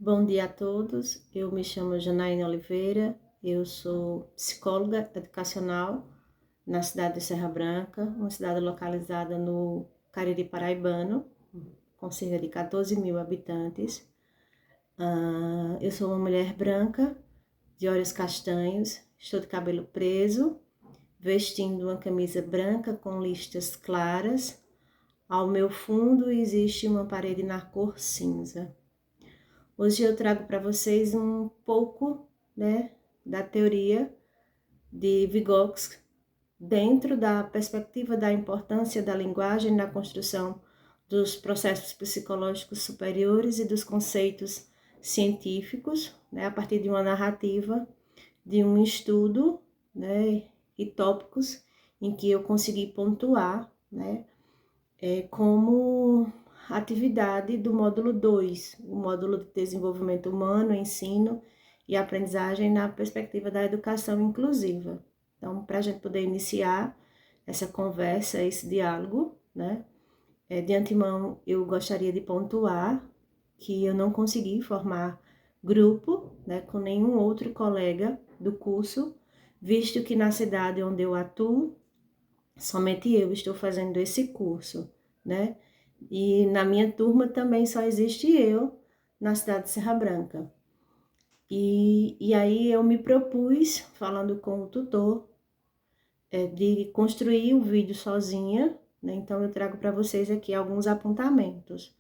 Bom dia a todos, eu me chamo Janaína Oliveira, eu sou psicóloga educacional na cidade de Serra Branca, uma cidade localizada no Cariri Paraibano, com cerca de 14 mil habitantes. Eu sou uma mulher branca, de olhos castanhos, estou de cabelo preso, vestindo uma camisa branca com listas claras. Ao meu fundo existe uma parede na cor cinza. Hoje eu trago para vocês um pouco, da teoria de Vygotsky dentro da perspectiva da importância da linguagem na construção dos processos psicológicos superiores e dos conceitos científicos, a partir de uma narrativa, de um estudo, e tópicos em que eu consegui pontuar, como atividade do módulo 2, o módulo de desenvolvimento humano, ensino e aprendizagem na perspectiva da educação inclusiva. Então, para a gente poder iniciar essa conversa, esse diálogo, de antemão eu gostaria de pontuar que eu não consegui formar grupo, com nenhum outro colega do curso, visto que na cidade onde eu atuo, somente eu estou fazendo esse curso, E na minha turma também só existe eu na cidade de Serra Branca. E aí eu me propus, falando com o tutor, de construir o vídeo sozinha, Então eu trago para vocês aqui alguns apontamentos.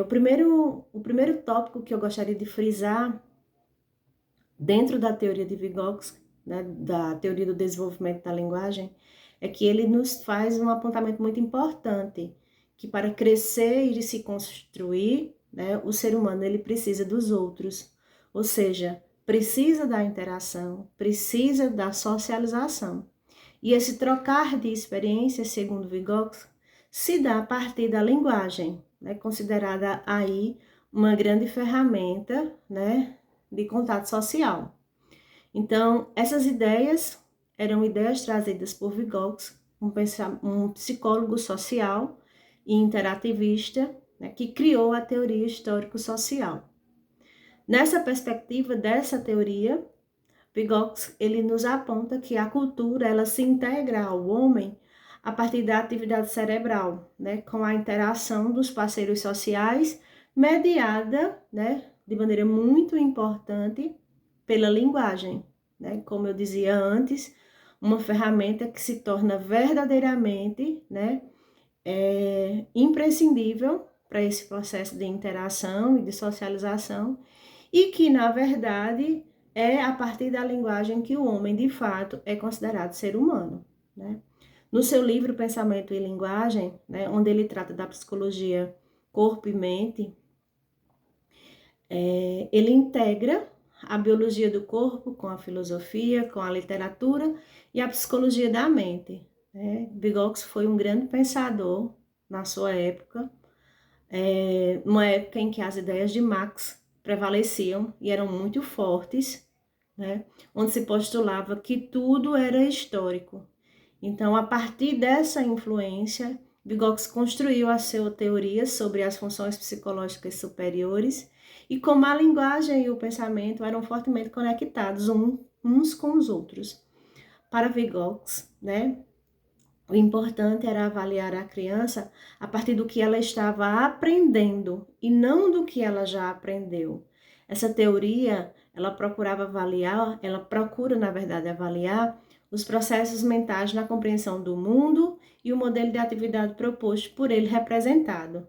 O primeiro tópico que eu gostaria de frisar dentro da teoria de Vygotsky, da teoria do desenvolvimento da linguagem, é que ele nos faz um apontamento muito importante, que para crescer e se construir, o ser humano ele precisa dos outros, ou seja, precisa da interação, precisa da socialização. E esse trocar de experiências, segundo Vygotsky, se dá a partir da linguagem, considerada aí uma grande ferramenta, de contato social. Então, essas ideias eram ideias trazidas por Vygotsky, um psicólogo social e interativista, que criou a teoria histórico-social. Nessa perspectiva dessa teoria, Vygotsky ele nos aponta que a cultura ela se integra ao homem a partir da atividade cerebral, com a interação dos parceiros sociais, mediada, de maneira muito importante pela linguagem, Como eu dizia antes, uma ferramenta que se torna verdadeiramente, imprescindível para esse processo de interação e de socialização, e que, na verdade, é a partir da linguagem que o homem, de fato, é considerado ser humano, No seu livro Pensamento e Linguagem, onde ele trata da psicologia corpo e mente, ele integra a biologia do corpo com a filosofia, com a literatura e a psicologia da mente. Vygotsky foi um grande pensador na sua época, uma época em que as ideias de Marx prevaleciam e eram muito fortes, onde se postulava que tudo era histórico. Então, a partir dessa influência, Vygotsky construiu a sua teoria sobre as funções psicológicas superiores e como a linguagem e o pensamento eram fortemente conectados uns com os outros. Para Vygotsky, o importante era avaliar a criança a partir do que ela estava aprendendo e não do que ela já aprendeu. Essa teoria, ela procura, na verdade, avaliar os processos mentais na compreensão do mundo e o modelo de atividade proposto por ele representado,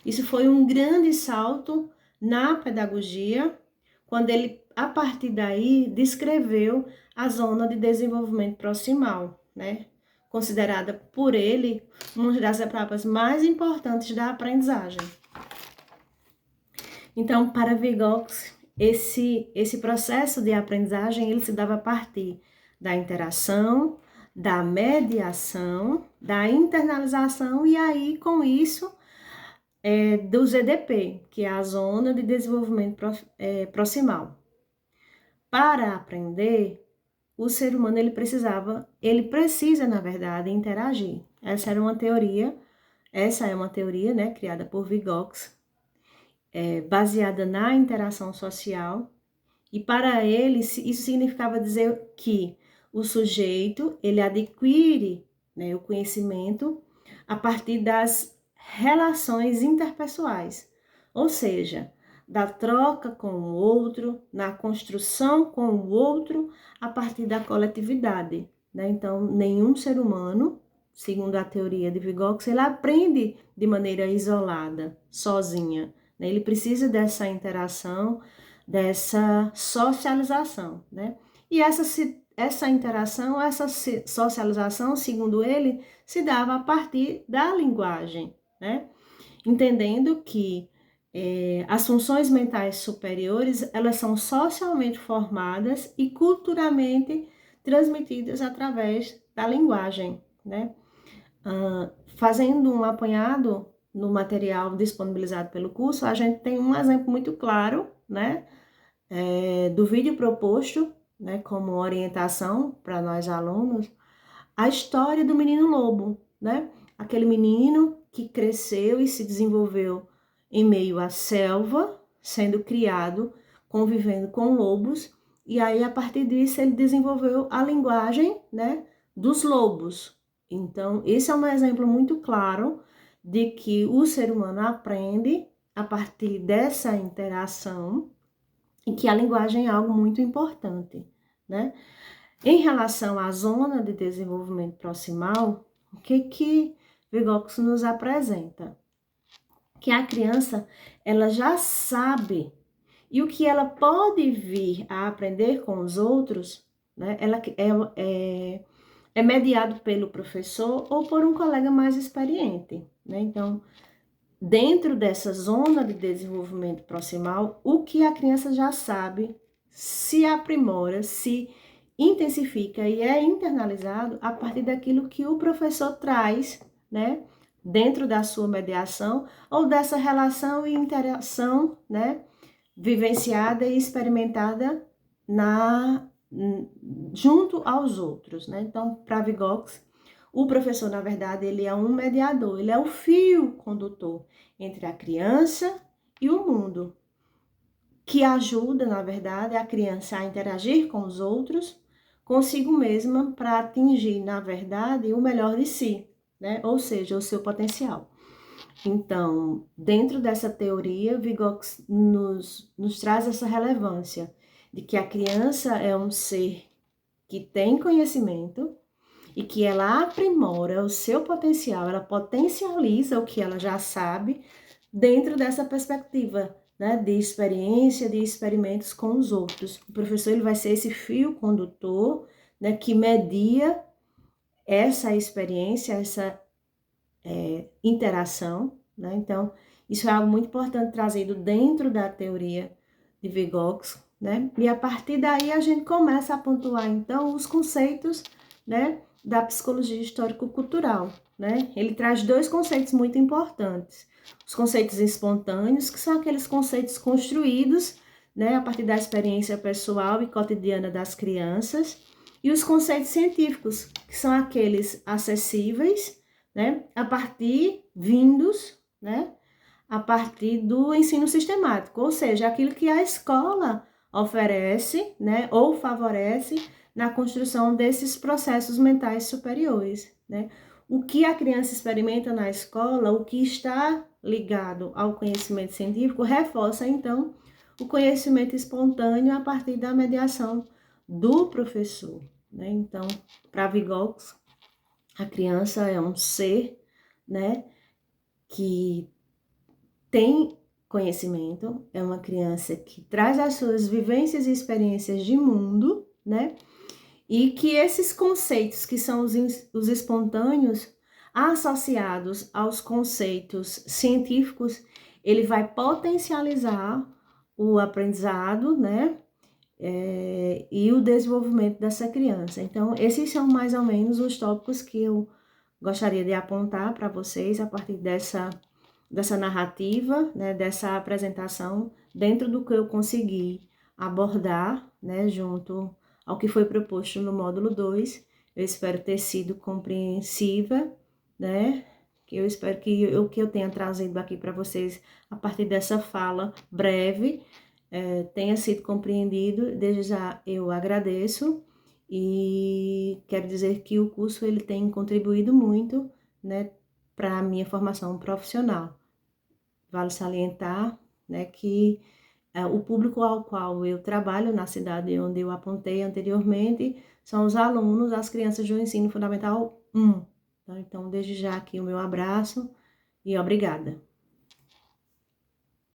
Isso foi um grande salto na pedagogia, quando ele, a partir daí, descreveu a zona de desenvolvimento proximal, considerada por ele uma das etapas mais importantes da aprendizagem. Então, para Vygotsky, esse processo de aprendizagem ele se dava a partir da interação, da mediação, da internalização e aí, com isso, do ZDP, que é a Zona de Desenvolvimento Proximal. Para aprender, o ser humano ele precisa, na verdade, interagir. Essa é uma teoria, criada por Vygotsky. baseada na interação social, e para ele isso significava dizer que o sujeito, ele adquire, né, o conhecimento a partir das relações interpessoais, ou seja, da troca com o outro, na construção com o outro, a partir da coletividade, né? Então, nenhum ser humano, segundo a teoria de Vygotsky, ele aprende de maneira isolada, sozinha, né? Ele precisa dessa interação, dessa socialização, né? E essa interação, essa socialização, segundo ele, se dava a partir da linguagem, né? Entendendo que as funções mentais superiores, elas são socialmente formadas e culturalmente transmitidas através da linguagem, né? Fazendo um apanhado no material disponibilizado pelo curso, a gente tem um exemplo muito claro, né? Do vídeo proposto, né, como orientação para nós alunos, a história do menino lobo, né? Aquele menino que cresceu e se desenvolveu em meio à selva, sendo criado, convivendo com lobos, e aí a partir disso ele desenvolveu a linguagem, né, dos lobos. Então, esse é um exemplo muito claro de que o ser humano aprende a partir dessa interação e que a linguagem é algo muito importante, né? Em relação à zona de desenvolvimento proximal, o que Vygotsky nos apresenta? Que a criança, ela já sabe, e o que ela pode vir a aprender com os outros, né? Ela é mediado pelo professor ou por um colega mais experiente, né? Então, dentro dessa zona de desenvolvimento proximal, o que a criança já sabe se aprimora, se intensifica e é internalizado a partir daquilo que o professor traz, né, dentro da sua mediação ou dessa relação e interação, né, vivenciada e experimentada junto aos outros, né? Então, para Vygotsky, o professor, na verdade, ele é um mediador, ele é o fio condutor entre a criança e o mundo, que ajuda, na verdade, a criança a interagir com os outros, consigo mesma, para atingir, na verdade, o melhor de si, né? Ou seja, o seu potencial. Então, dentro dessa teoria, Vygotsky nos traz essa relevância de que a criança é um ser que tem conhecimento e que ela aprimora o seu potencial, ela potencializa o que ela já sabe dentro dessa perspectiva, né, de experiência, de experimentos com os outros. O professor ele vai ser esse fio condutor, né, que media essa experiência, essa interação, né? Então, isso é algo muito importante trazido dentro da teoria de Vygotsky, né? E a partir daí a gente começa a pontuar, então, os conceitos, né, da psicologia histórico-cultural, né? Ele traz dois conceitos muito importantes. Os conceitos espontâneos, que são aqueles conceitos construídos, né, a partir da experiência pessoal e cotidiana das crianças, e os conceitos científicos, que são aqueles acessíveis, né, a partir né, a partir do ensino sistemático, ou seja, aquilo que a escola oferece, né, ou favorece na construção desses processos mentais superiores, né? O que a criança experimenta na escola, o que está ligado ao conhecimento científico, reforça, então, o conhecimento espontâneo a partir da mediação do professor, né? Então, para Vygotsky, a criança é um ser, né, que tem conhecimento, é uma criança que traz as suas vivências e experiências de mundo, né, e que esses conceitos que são os espontâneos, associados aos conceitos científicos, ele vai potencializar o aprendizado, né, e o desenvolvimento dessa criança. Então, esses são mais ou menos os tópicos que eu gostaria de apontar para vocês a partir dessa narrativa, né, dessa apresentação, dentro do que eu consegui abordar, né, junto ao que foi proposto no módulo 2. Eu espero ter sido compreensiva, né, que eu espero que o que eu tenha trazido aqui para vocês, a partir dessa fala breve, tenha sido compreendido. Desde já eu agradeço e quero dizer que o curso ele tem contribuído muito, né, para a minha formação profissional. Vale salientar, né, que o público ao qual eu trabalho na cidade onde eu apontei anteriormente são os alunos, as crianças do ensino fundamental 1. Então, desde já aqui o meu abraço e obrigada.